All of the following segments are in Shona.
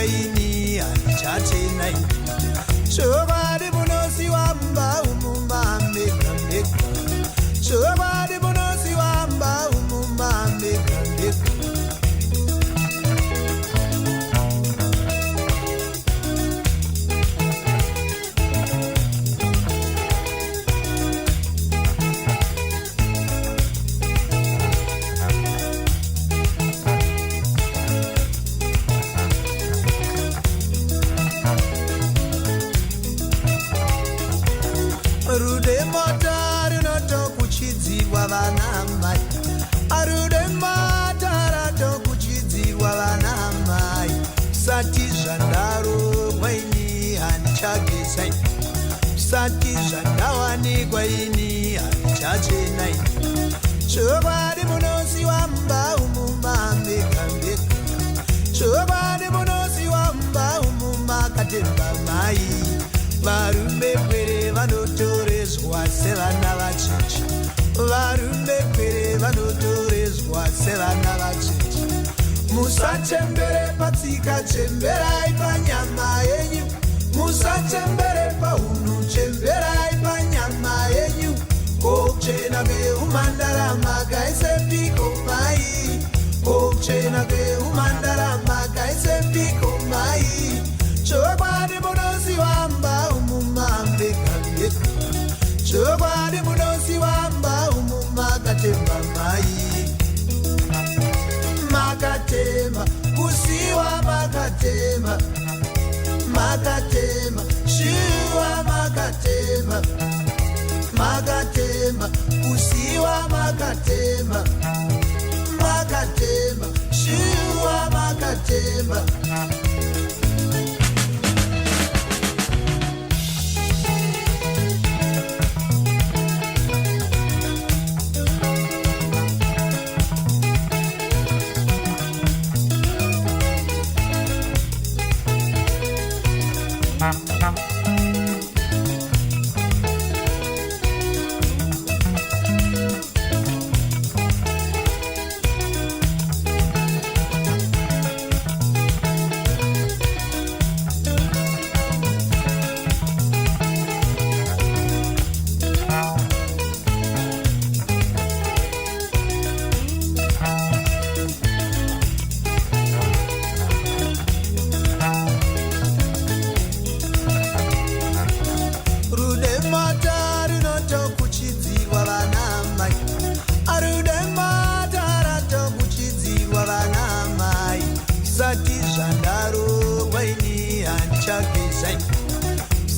kwaini handichachena chokwadi munosiwamba umumamega mega chokwadi munosiwamba umumamega mega Arude mata runoto kuchidzirwa vana mai Arude mata rato kuchidzirwa vana mai Sati zvandaro kwaini handichagezai Sati zvandawanikwa ini handichachenai Chokwadi munosiwamba umumamega mega Chokwadi munosiwamba umumakatemba mai Varume kwere vanotorezwa sevana vacheche Varume kwere vanotorezwa sevana vacheche Musachembere patsika chemberai panyama yenyu Musachembere paunhu chemberai panyama yenyu Kochena keumandarama kaisepiko mai Kochena keumandarama kaisepiko mai Chokwadi munosiwamba umumamega mega Chokwadi munosiwamba umumakatemba mai Makatema kusiwa makatema Makatema shiwa makatema Makatema kusiwa makatema Makatema shiwa makatema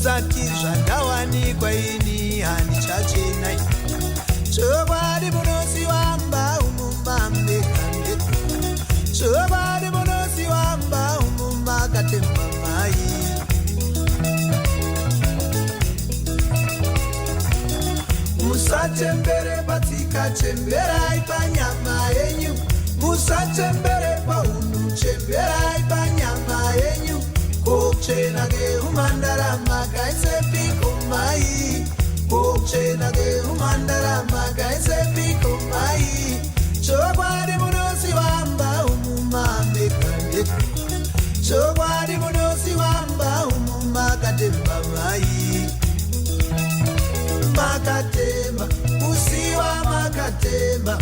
Sati zvandawanikwa ini handichachenai Chokwadi munosiwamba umumamega mega Chokwadi munosiwamba umumakatemba mai Musachembere patsika chemberai panyama yenyu Musachembere paunhu chemberai panyama yenyu Kochena keumandarama kaisepiko mai Kochena keumandarama kaisepiko mai Chokwadi munosiwamba umumamega mega Chokwadi munosiwamba umumakatemba mai Makatema kusiwa makatema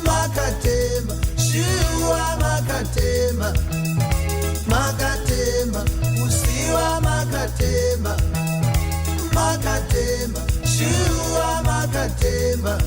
Makatema shiwa makatema Makatema kusiwa makatema Makatema shiwa makatema